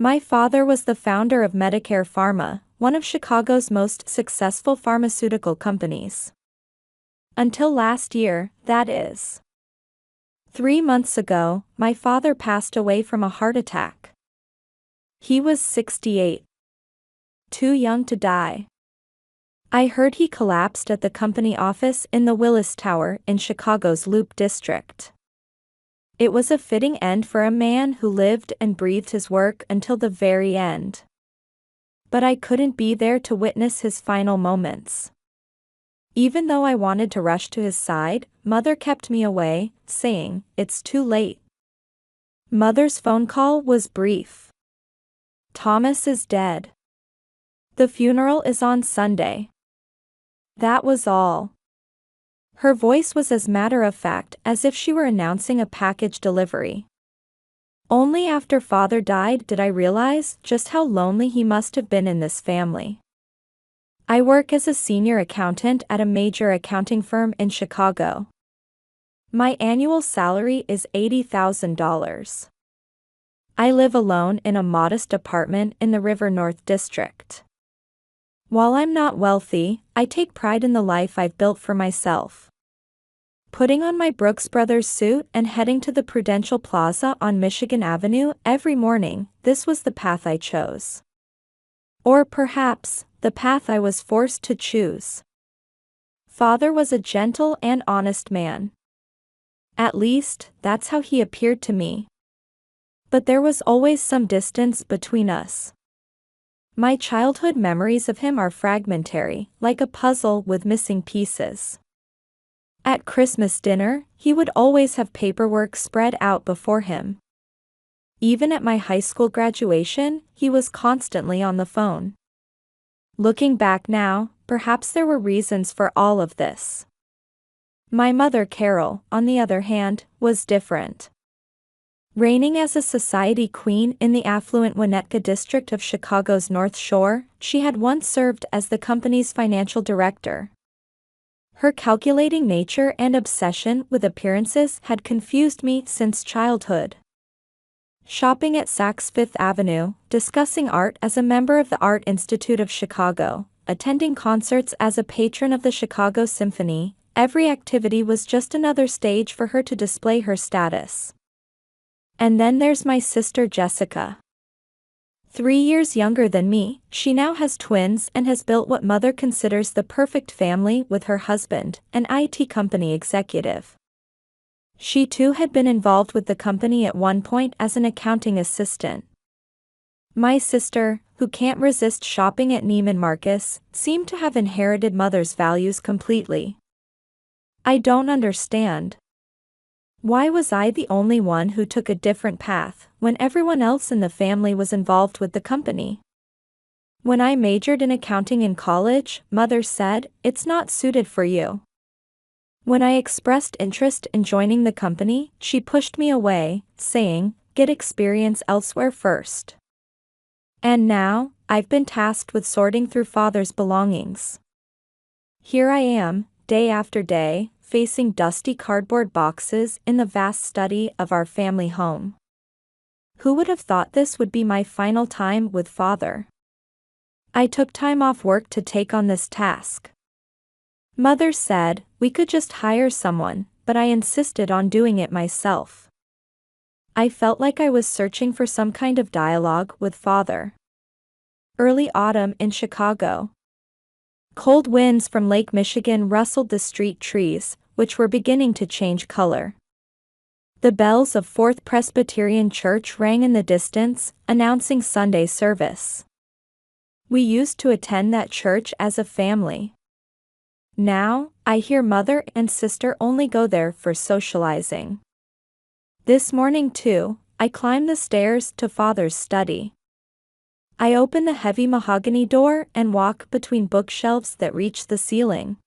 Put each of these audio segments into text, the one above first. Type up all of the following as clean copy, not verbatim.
My father was the founder of Medicare Pharma, one of Chicago's most successful pharmaceutical companies. Until last year, that is. 3 months ago, my father passed away from a heart attack. He was 68. Too young to die. I heard he collapsed at the company office in the Willis Tower in Chicago's Loop District. It was a fitting end for a man who lived and breathed his work until the very end. But I couldn't be there to witness his final moments. Even though I wanted to rush to his side, Mother kept me away, saying, "It's too late." Mother's phone call was brief. "Thomas is dead. The funeral is on Sunday." That was all. Her voice was as matter-of-fact as if she were announcing a package delivery. Only after Father died did I realize just how lonely he must have been in this family. I work as a senior accountant at a major accounting firm in Chicago. My annual salary is $80,000. I live alone in a modest apartment in the River North District. While I'm not wealthy, I take pride in the life I've built for myself. Putting on my Brooks Brothers suit and heading to the Prudential Plaza on Michigan Avenue every morning, this was the path I chose. Or perhaps, the path I was forced to choose. Father was a gentle and honest man. At least, that's how he appeared to me. But there was always some distance between us. My childhood memories of him are fragmentary, like a puzzle with missing pieces. At Christmas dinner, he would always have paperwork spread out before him. Even at my high school graduation, he was constantly on the phone. Looking back now, perhaps there were reasons for all of this. My mother Carol, on the other hand, was different. Reigning as a society queen in the affluent Winnetka district of Chicago's North Shore, she had once served as the company's financial director. Her calculating nature and obsession with appearances had confused me since childhood. Shopping at Saks Fifth Avenue, discussing art as a member of the Art Institute of Chicago, attending concerts as a patron of the Chicago Symphony, every activity was just another stage for her to display her status. And then there's my sister Jessica. 3 years younger than me, she now has twins and has built what Mother considers the perfect family with her husband, an IT company executive. She too had been involved with the company at one point as an accounting assistant. My sister, who can't resist shopping at Neiman Marcus, seemed to have inherited Mother's values completely. I don't understand. Why was I the only one who took a different path, when everyone else in the family was involved with the company? When I majored in accounting in college, Mother said, "It's not suited for you." When I expressed interest in joining the company, she pushed me away, saying, "Get experience elsewhere first." And now, I've been tasked with sorting through Father's belongings. Here I am, day after day, facing dusty cardboard boxes in the vast study of our family home. Who would have thought this would be my final time with Father? I took time off work to take on this task. Mother said we could just hire someone, but I insisted on doing it myself. I felt like I was searching for some kind of dialogue with Father. Early autumn in Chicago. Cold winds from Lake Michigan rustled the street trees, which were beginning to change color. The bells of Fourth Presbyterian Church rang in the distance, announcing Sunday service. We used to attend that church as a family. Now, I hear Mother and sister only go there for socializing. This morning too, I climbed the stairs to Father's study. I open the heavy mahogany door and walk between bookshelves that reach the ceiling.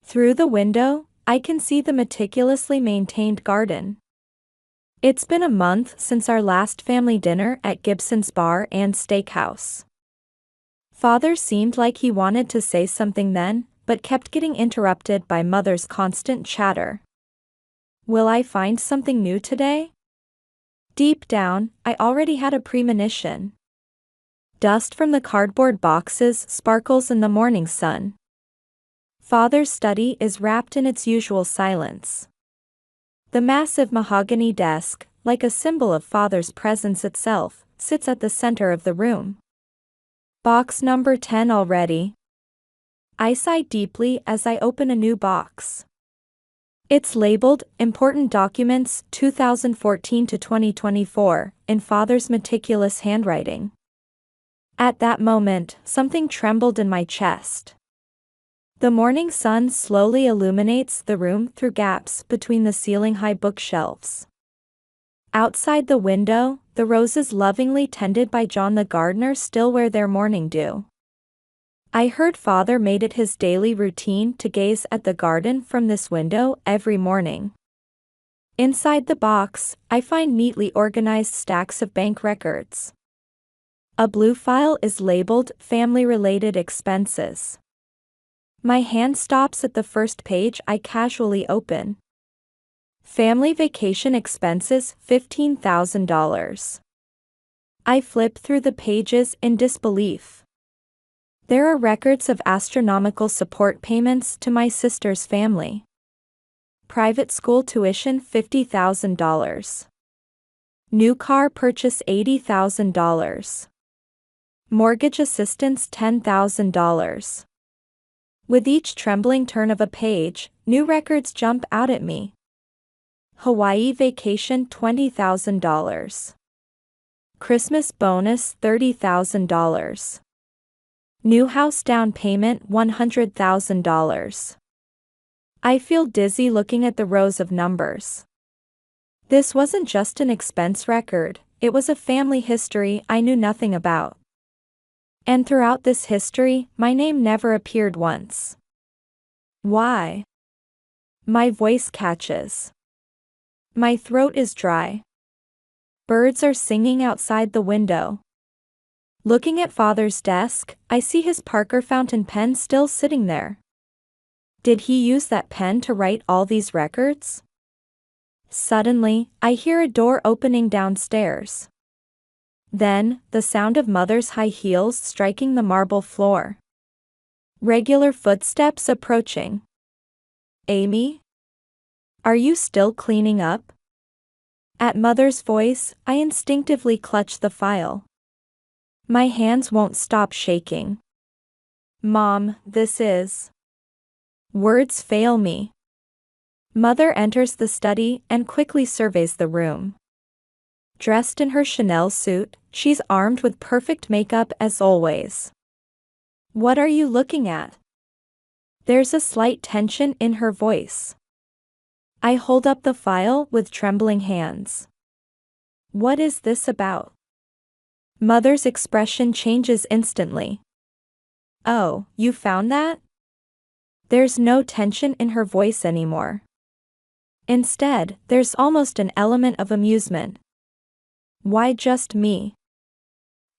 Through the window, I can see the meticulously maintained garden. It's been a month since our last family dinner at Gibson's Bar and Steakhouse. Father seemed like he wanted to say something then, but kept getting interrupted by Mother's constant chatter. Will I find something new today? Deep down, I already had a premonition. Dust from the cardboard boxes sparkles in the morning sun. Father's study is wrapped in its usual silence. The massive mahogany desk, like a symbol of Father's presence itself, sits at the center of the room. Box number 10 already. I sigh deeply as I open a new box. It's labeled, Important Documents 2014 to 2024, in Father's meticulous handwriting. At that moment, something trembled in my chest. The morning sun slowly illuminates the room through gaps between the ceiling-high bookshelves. Outside the window, the roses lovingly tended by John the gardener still wear their morning dew. I heard Father made it his daily routine to gaze at the garden from this window every morning. Inside the box, I find neatly organized stacks of bank records. A blue file is labeled Family-Related Expenses. My hand stops at the first page I casually open. Family vacation expenses $15,000. I flip through the pages in disbelief. There are records of astronomical support payments to my sister's family. Private school tuition $50,000. New car purchase $80,000. Mortgage assistance $10,000. With each trembling turn of a page, new records jump out at me. Hawaii vacation $20,000. Christmas bonus $30,000. New house down payment $100,000. I feel dizzy looking at the rows of numbers. This wasn't just an expense record, it was a family history I knew nothing about. And throughout this history, my name never appeared once. Why? My voice catches. My throat is dry. Birds are singing outside the window. Looking at Father's desk, I see his Parker fountain pen still sitting there. Did he use that pen to write all these records? Suddenly, I hear a door opening downstairs. Then, the sound of Mother's high heels striking the marble floor. Regular footsteps approaching. Amy? Are you still cleaning up? At Mother's voice, I instinctively clutch the file. My hands won't stop shaking. Mom, this is... Words fail me. Mother enters the study and quickly surveys the room. Dressed in her Chanel suit, she's armed with perfect makeup as always. What are you looking at? There's a slight tension in her voice. I hold up the file with trembling hands. What is this about? Mother's expression changes instantly. Oh, you found that? There's no tension in her voice anymore. Instead, there's almost an element of amusement. Why just me?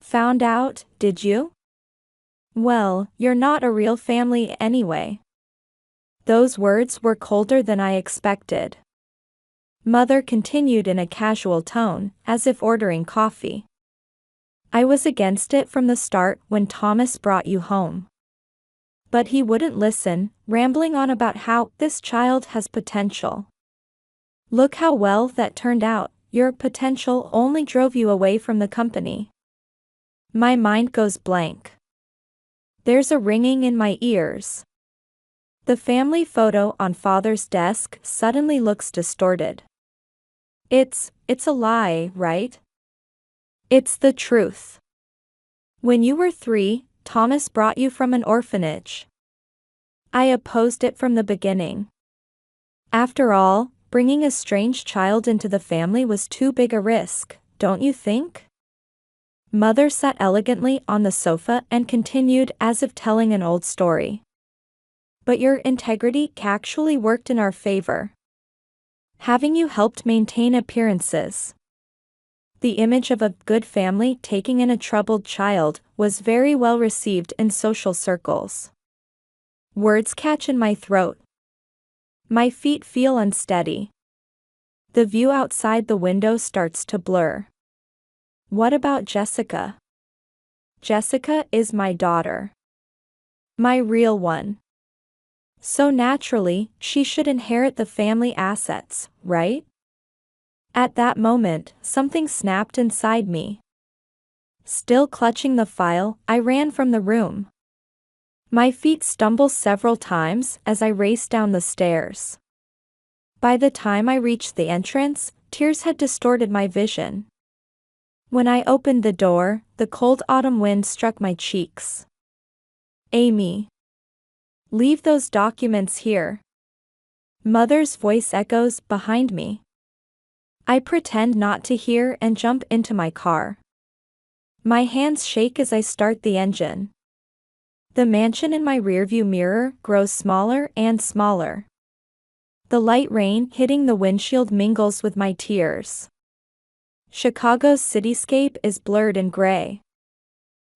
Found out, did you? Well, you're not a real family anyway. Those words were colder than I expected. Mother continued in a casual tone, as if ordering coffee. I was against it from the start when Thomas brought you home. But he wouldn't listen, rambling on about how this child has potential. Look how well that turned out, your potential only drove you away from the company. My mind goes blank. There's a ringing in my ears. The family photo on Father's desk suddenly looks distorted. It's a lie, right? It's the truth. When you were 3, Thomas brought you from an orphanage. I opposed it from the beginning. After all, bringing a strange child into the family was too big a risk, don't you think? Mother sat elegantly on the sofa and continued as if telling an old story. But your integrity actually worked in our favor. Having you helped maintain appearances. The image of a good family taking in a troubled child was very well received in social circles. Words catch in my throat. My feet feel unsteady. The view outside the window starts to blur. What about Jessica? Jessica is my daughter. My real one. So naturally, she should inherit the family assets, right? At that moment, something snapped inside me. Still clutching the file, I ran from the room. My feet stumbled several times as I raced down the stairs. By the time I reached the entrance, tears had distorted my vision. When I opened the door, the cold autumn wind struck my cheeks. Amy. Leave those documents here. Mother's voice echoes behind me. I pretend not to hear and jump into my car. My hands shake as I start the engine. The mansion in my rearview mirror grows smaller and smaller. The light rain hitting the windshield mingles with my tears. Chicago's cityscape is blurred and gray.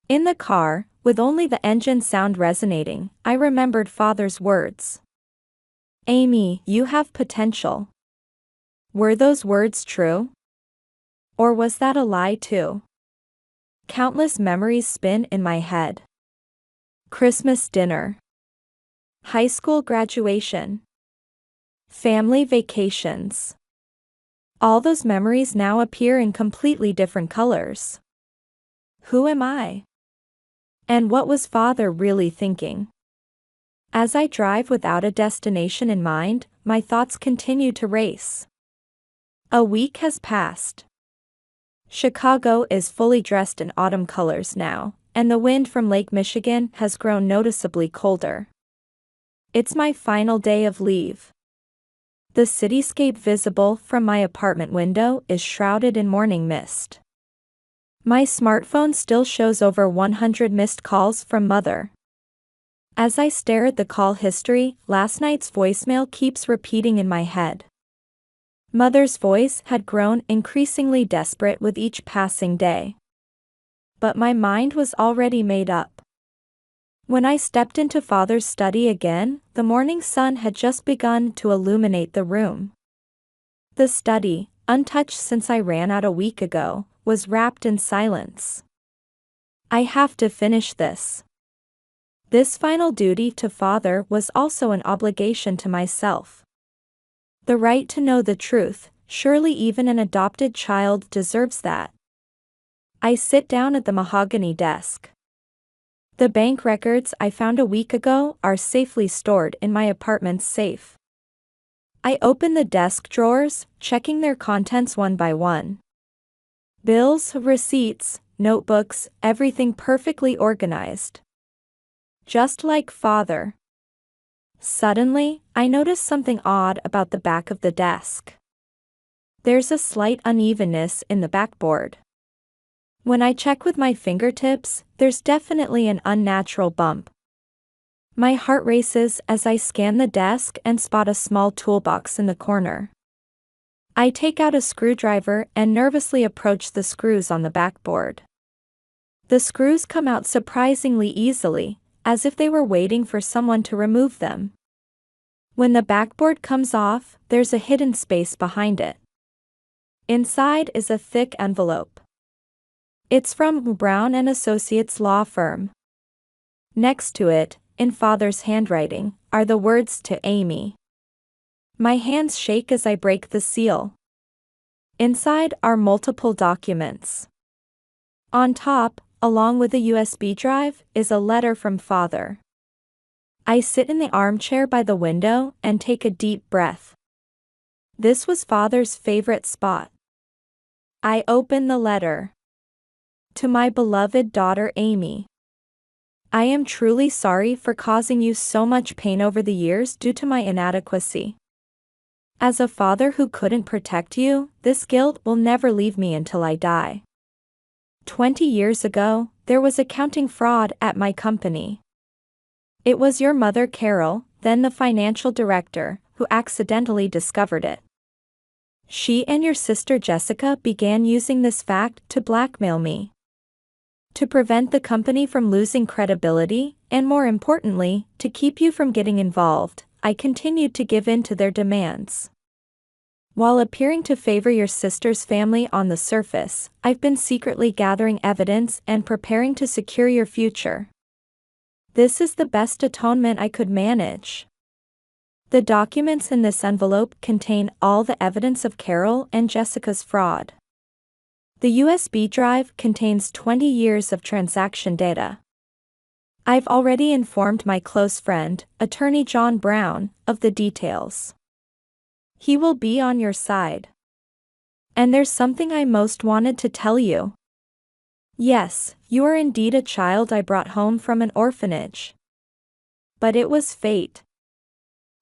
In the car, with only the engine sound resonating, I remembered Father's words. Amy, you have potential. Were those words true? Or was that a lie too? Countless memories spin in my head. Christmas dinner. High school graduation. Family vacations. All those memories now appear in completely different colors. Who am I? And what was Father really thinking? As I drive without a destination in mind, my thoughts continue to race. A week has passed. Chicago is fully dressed in autumn colors now, and the wind from Lake Michigan has grown noticeably colder. It's my final day of leave. The cityscape visible from my apartment window is shrouded in morning mist. My smartphone still shows over 100 missed calls from Mother. As I stare at the call history, last night's voicemail keeps repeating in my head. Mother's voice had grown increasingly desperate with each passing day. But my mind was already made up. When I stepped into Father's study again, the morning sun had just begun to illuminate the room. The study, untouched since I ran out a week ago, was wrapped in silence. I have to finish this. This final duty to Father was also an obligation to myself. The right to know the truth, surely even an adopted child deserves that. I sit down at the mahogany desk. The bank records I found a week ago are safely stored in my apartment's safe. I open the desk drawers, checking their contents one by one. Bills, receipts, notebooks, everything perfectly organized. Just like Father. Suddenly, I notice something odd about the back of the desk. There's a slight unevenness in the backboard. When I check with my fingertips, there's definitely an unnatural bump. My heart races as I scan the desk and spot a small toolbox in the corner. I take out a screwdriver and nervously approach the screws on the backboard. The screws come out surprisingly easily, as if they were waiting for someone to remove them. When the backboard comes off, there's a hidden space behind it. Inside is a thick envelope. It's from Brown & Associates law firm. Next to it, in Father's handwriting, are the words to Amy. My hands shake as I break the seal. Inside are multiple documents. On top, along with a USB drive, is a letter from Father. I sit in the armchair by the window and take a deep breath. This was Father's favorite spot. I open the letter. To my beloved daughter Amy. I am truly sorry for causing you so much pain over the years due to my inadequacy. As a father who couldn't protect you, this guilt will never leave me until I die. 20 years ago, there was accounting fraud at my company. It was your mother Carol, then the financial director, who accidentally discovered it. She and your sister Jessica began using this fact to blackmail me. To prevent the company from losing credibility, and more importantly, to keep you from getting involved, I continued to give in to their demands. While appearing to favor your sister's family on the surface, I've been secretly gathering evidence and preparing to secure your future. This is the best atonement I could manage. The documents in this envelope contain all the evidence of Carol and Jessica's fraud. The USB drive contains 20 years of transaction data. I've already informed my close friend, Attorney John Brown, of the details. He will be on your side. And there's something I most wanted to tell you. Yes, you are indeed a child I brought home from an orphanage. But it was fate.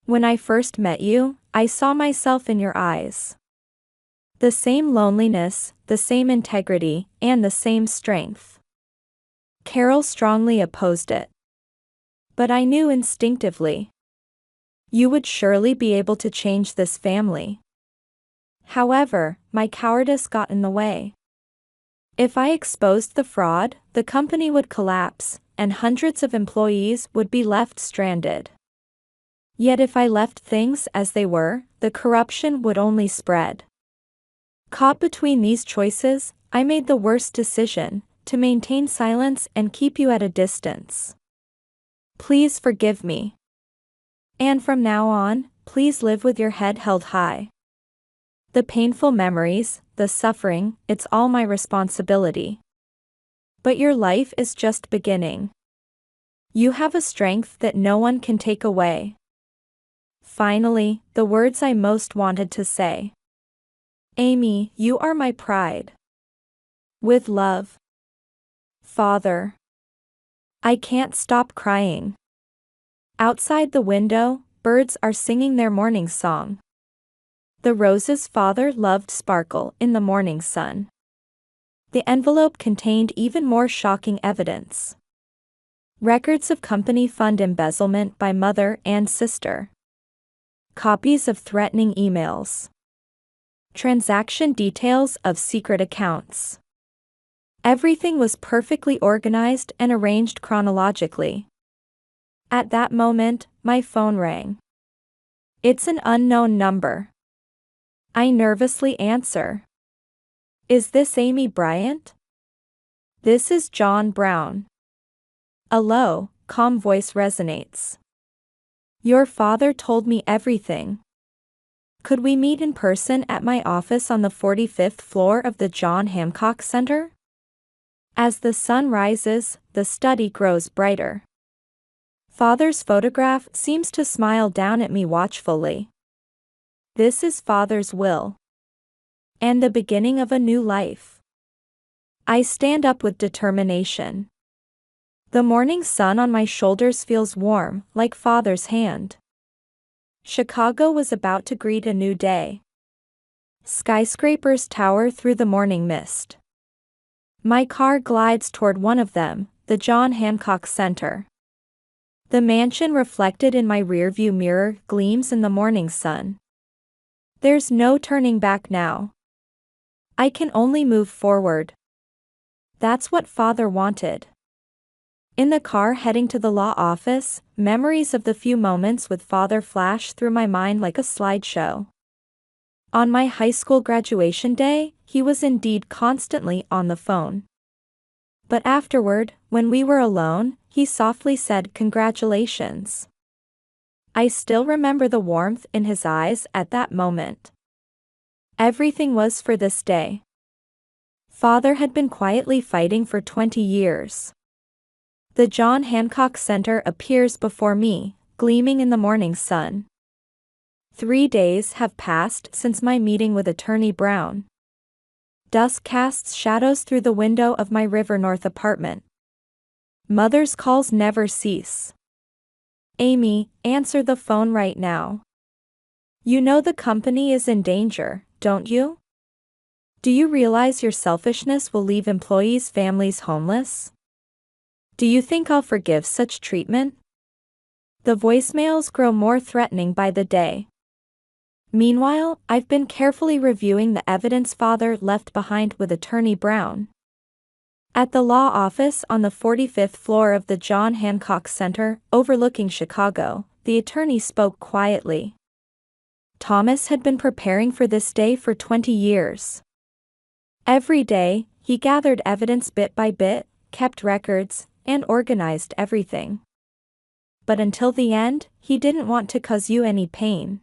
When I first met you, I saw myself in your eyes. The same loneliness, the same integrity, and the same strength. Carol strongly opposed it. But I knew instinctively. You would surely be able to change this family. However, my cowardice got in the way. If I exposed the fraud, the company would collapse, and hundreds of employees would be left stranded. Yet if I left things as they were, the corruption would only spread. Caught between these choices, I made the worst decision, to maintain silence and keep you at a distance. Please forgive me. And from now on, please live with your head held high. The painful memories, the suffering, it's all my responsibility. But your life is just beginning. You have a strength that no one can take away. Finally, the words I most wanted to say. Amy, you are my pride. With love. Father. I can't stop crying. Outside the window, birds are singing their morning song. The roses father loved sparkle in the morning sun. The envelope contained even more shocking evidence. Records of company fund embezzlement by mother and sister. Copies of threatening emails. Transaction details of secret accounts. Everything was perfectly organized and arranged chronologically. At that moment, my phone rang. It's an unknown number. I nervously answer. Is this Amy Bryant? This is John Brown. A low, calm voice resonates. Your father told me everything. Could we meet in person at my office on the 45th floor of the John Hancock Center? As the sun rises, the study grows brighter. Father's photograph seems to smile down at me watchfully. This is Father's will. And the beginning of a new life. I stand up with determination. The morning sun on my shoulders feels warm, like Father's hand. Chicago was about to greet a new day. Skyscrapers tower through the morning mist. My car glides toward one of them, the John Hancock Center. The mansion reflected in my rearview mirror gleams in the morning sun. There's no turning back now. I can only move forward. That's what Father wanted. In the car heading to the law office, memories of the few moments with Father flash through my mind like a slideshow. On my high school graduation day, he was indeed constantly on the phone. But afterward, when we were alone, he softly said congratulations. I still remember the warmth in his eyes at that moment. Everything was for this day. Father had been quietly fighting for 20 years. The John Hancock Center appears before me, gleaming in the morning sun. 3 days have passed since my meeting with Attorney Brown. Dusk casts shadows through the window of my River North apartment. Mother's calls never cease. Amy, answer the phone right now. You know the company is in danger, don't you? Do you realize your selfishness will leave employees' families homeless? Do you think I'll forgive such treatment? The voicemails grow more threatening by the day. Meanwhile, I've been carefully reviewing the evidence Father left behind with Attorney Brown. At the law office on the 45th floor of the John Hancock Center, overlooking Chicago, the attorney spoke quietly. Thomas had been preparing for this day for 20 years. Every day, he gathered evidence bit by bit, kept records, and organized everything. But until the end, he didn't want to cause you any pain.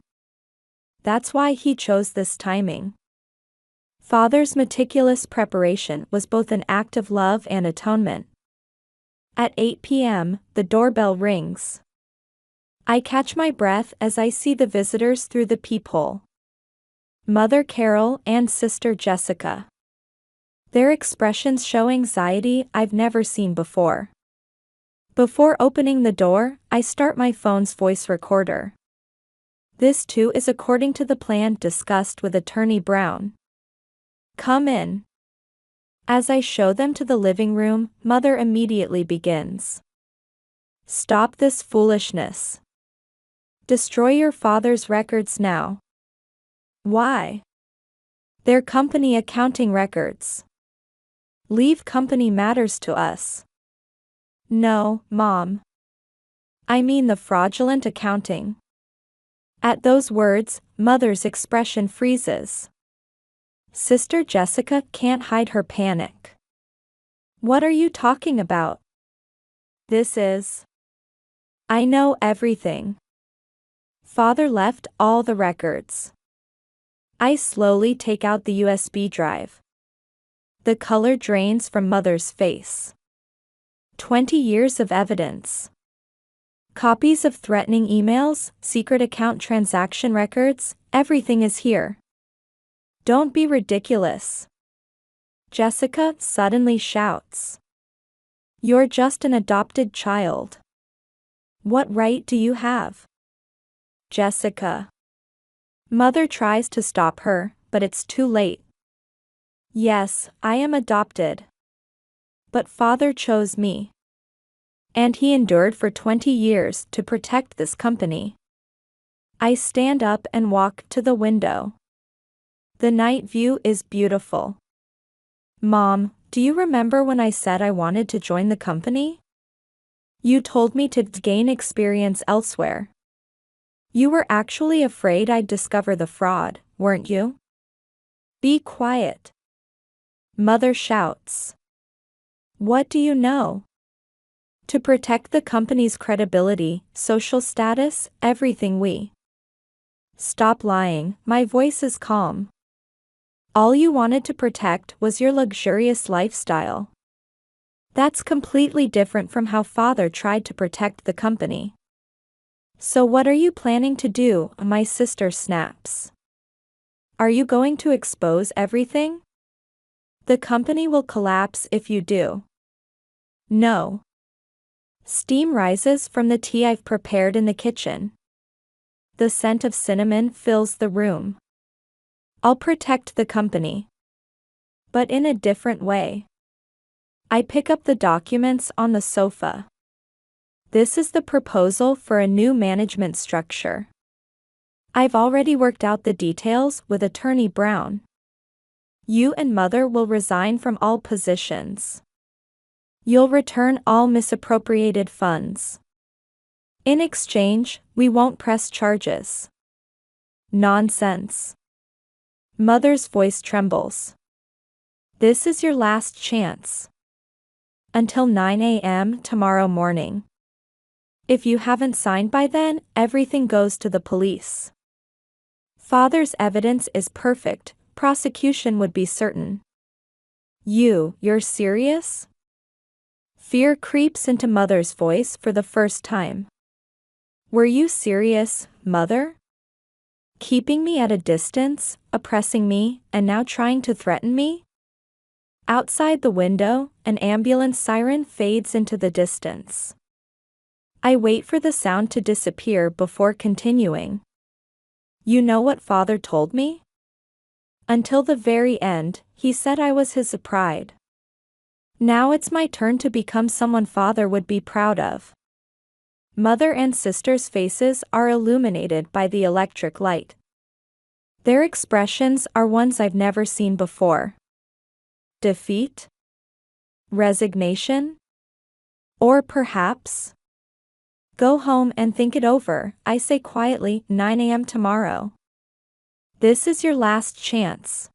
That's why he chose this timing. Father's meticulous preparation was both an act of love and atonement. At 8 p.m., the doorbell rings. I catch my breath as I see the visitors through the peephole. Mother Carol and Sister Jessica. Their expressions show anxiety I've never seen before. Before opening the door, I start my phone's voice recorder. This too is according to the plan discussed with Attorney Brown. Come in. As I show them to the living room, Mother immediately begins. Stop this foolishness. Destroy your father's records now. Why? They're company accounting records. Leave company matters to us. No, Mom. I mean the fraudulent accounting. At those words, Mother's expression freezes. Sister Jessica can't hide her panic. What are you talking about? This is. I know everything. Father left all the records. I slowly take out the USB drive. The color drains from Mother's face. 20 years of evidence. Copies of threatening emails, secret account transaction records, everything is here. Don't be ridiculous. Jessica suddenly shouts. You're just an adopted child. What right do you have? Jessica. Mother tries to stop her, but it's too late. Yes, I am adopted. But Father chose me. And he endured for 20 years to protect this company. I stand up and walk to the window. The night view is beautiful. Mom, do you remember when I said I wanted to join the company? You told me to gain experience elsewhere. You were actually afraid I'd discover the fraud, weren't you? Be quiet. Mother shouts. What do you know? To protect the company's credibility, social status, everything we. Stop lying, my voice is calm. All you wanted to protect was your luxurious lifestyle. That's completely different from how Father tried to protect the company. So what are you planning to do? My sister snaps. Are you going to expose everything? The company will collapse if you do. No. Steam rises from the tea I've prepared in the kitchen. The scent of cinnamon fills the room. I'll protect the company. But in a different way. I pick up the documents on the sofa. This is the proposal for a new management structure. I've already worked out the details with Attorney Brown. You and Mother will resign from all positions. You'll return all misappropriated funds. In exchange, we won't press charges. Nonsense. Mother's voice trembles. This is your last chance. Until 9 a.m. tomorrow morning. If you haven't signed by then, everything goes to the police. Father's evidence is perfect, prosecution would be certain. You're serious? Fear creeps into Mother's voice for the first time. Were you serious, Mother? Keeping me at a distance, oppressing me, and now trying to threaten me? Outside the window, an ambulance siren fades into the distance. I wait for the sound to disappear before continuing. You know what Father told me? Until the very end, he said I was his pride. Now it's my turn to become someone Father would be proud of. Mother and sister's faces are illuminated by the electric light. Their expressions are ones I've never seen before. Defeat? Resignation? Or perhaps? Go home and think it over, I say quietly, 9 a.m. tomorrow. This is your last chance.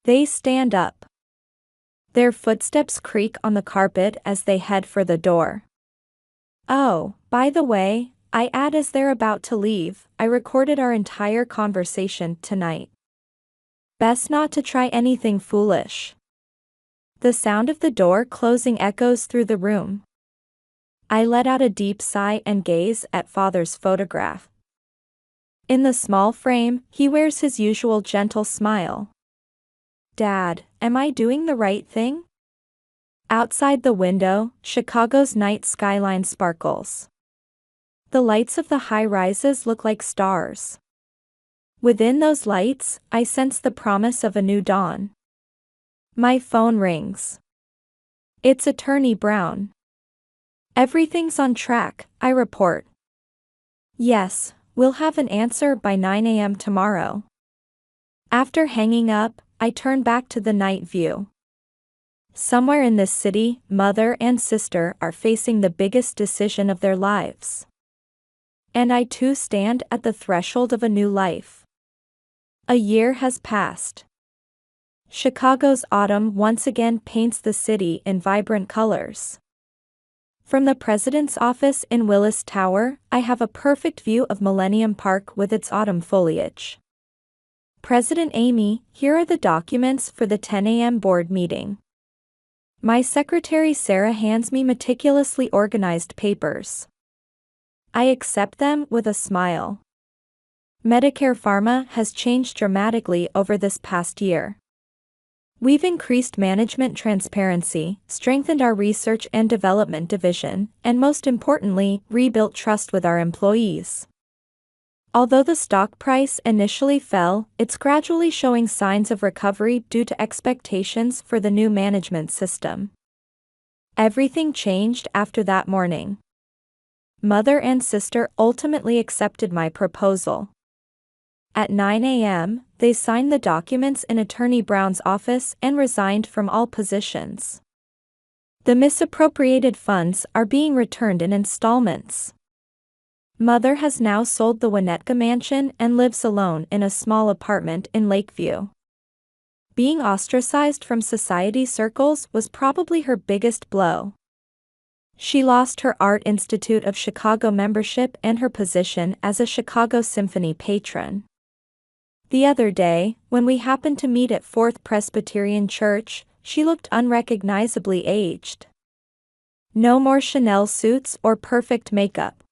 They stand up. Their footsteps creak on the carpet as they head for the door. Oh, by the way, I add as they're about to leave, I recorded our entire conversation tonight. Best not to try anything foolish. The sound of the door closing echoes through the room. I let out a deep sigh and gaze at Father's photograph. In the small frame, he wears his usual gentle smile. Dad, am I doing the right thing? Outside the window, Chicago's night skyline sparkles. The lights of the high-rises look like stars. Within those lights, I sense the promise of a new dawn. My phone rings. It's Attorney Brown. Everything's on track, I report. Yes, we'll have an answer by 9 a.m. tomorrow. After hanging up, I turn back to the night view. Somewhere in this city, mother and sister are facing the biggest decision of their lives. And I too stand at the threshold of a new life. A year has passed. Chicago's autumn once again paints the city in vibrant colors. From the president's office in Willis Tower, I have a perfect view of Millennium Park with its autumn foliage. President Amy, here are the documents for the 10 a.m. board meeting. My secretary Sarah hands me meticulously organized papers. I accept them with a smile. Medicare Pharma has changed dramatically over this past year. We've increased management transparency, strengthened our research and development division, and most importantly, rebuilt trust with our employees. Although the stock price initially fell, it's gradually showing signs of recovery due to expectations for the new management system. Everything changed after that morning. Mother and sister ultimately accepted my proposal. At 9 a.m., they signed the documents in Attorney Brown's office and resigned from all positions. The misappropriated funds are being returned in installments. Mother has now sold the Winnetka mansion and lives alone in a small apartment in Lakeview. Being ostracized from society circles was probably her biggest blow. She lost her Art Institute of Chicago membership and her position as a Chicago Symphony patron. The other day, when we happened to meet at Fourth Presbyterian Church, she looked unrecognizably aged. No more Chanel suits or perfect makeup.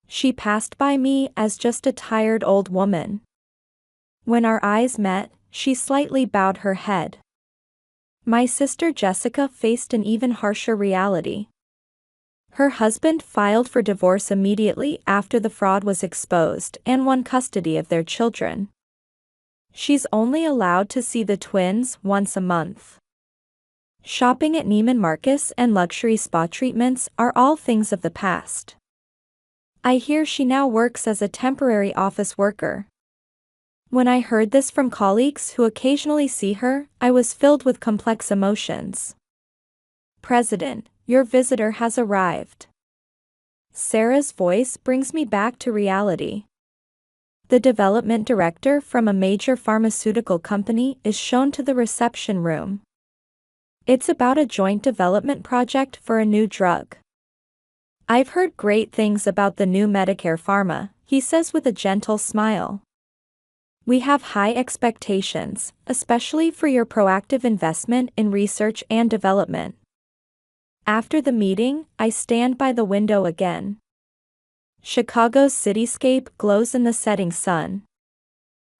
She passed by me as just a tired old woman. When our eyes met, she slightly bowed her head. My sister Jessica faced an even harsher reality. Her husband filed for divorce immediately after the fraud was exposed and won custody of their children. She's only allowed to see the twins once a month. Shopping at Neiman Marcus and luxury spa treatments are all things of the past. I hear she now works as a temporary office worker. When I heard this from colleagues who occasionally see her, I was filled with complex emotions. President, your visitor has arrived. Sarah's voice brings me back to reality. The development director from a major pharmaceutical company is shown to the reception room. It's about a joint development project for a new drug. I've heard great things about the new Medicare Pharma, he says with a gentle smile. We have high expectations, especially for your proactive investment in research and development. After the meeting, I stand by the window again. Chicago's cityscape glows in the setting sun.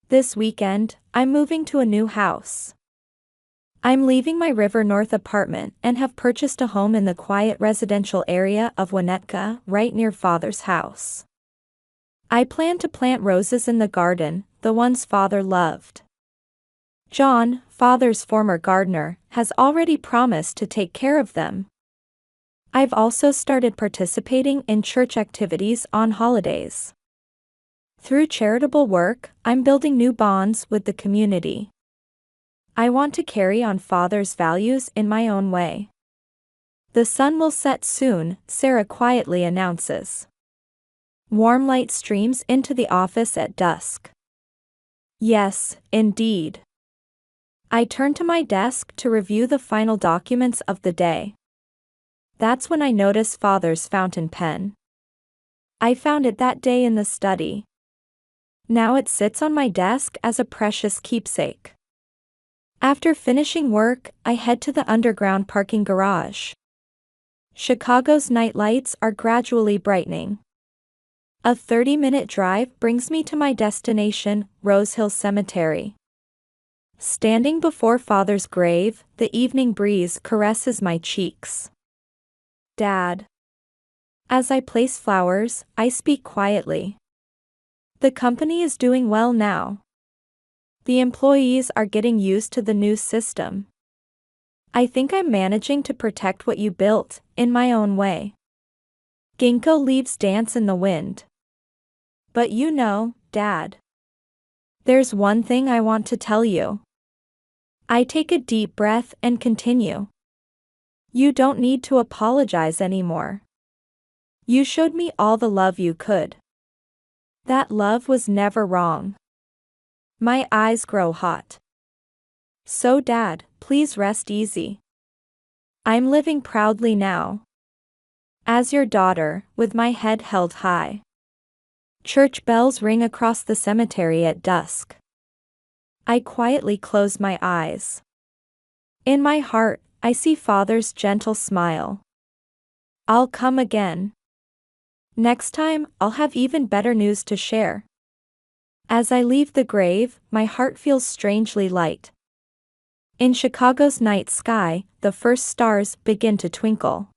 This weekend, I'm moving to a new house. I'm leaving my River North apartment and have purchased a home in the quiet residential area of Winnetka, right near Father's house. I plan to plant roses in the garden, the ones Father loved. John, Father's former gardener, has already promised to take care of them. I've also started participating in church activities on holidays. Through charitable work, I'm building new bonds with the community. I want to carry on Father's values in my own way. The sun will set soon, Sarah quietly announces. Warm light streams into the office at dusk. Yes, indeed. I turn to my desk to review the final documents of the day. That's when I notice Father's fountain pen. I found it that day in the study. Now it sits on my desk as a precious keepsake. After finishing work, I head to the underground parking garage. Chicago's night lights are gradually brightening. A 30-minute drive brings me to my destination, Rose Hill Cemetery. Standing before Father's grave, the evening breeze caresses my cheeks. Dad. As I place flowers, I speak quietly. The company is doing well now. The employees are getting used to the new system. I think I'm managing to protect what you built, in my own way. Ginkgo leaves dance in the wind. But you know, Dad. There's one thing I want to tell you. I take a deep breath and continue. You don't need to apologize anymore. You showed me all the love you could. That love was never wrong. My eyes grow hot. So Dad, please rest easy. I'm living proudly now. As your daughter, with my head held high. Church bells ring across the cemetery at dusk. I quietly close my eyes. In my heart, I see Father's gentle smile. I'll come again. Next time, I'll have even better news to share. As I leave the grave, my heart feels strangely light. In Chicago's night sky, the first stars begin to twinkle.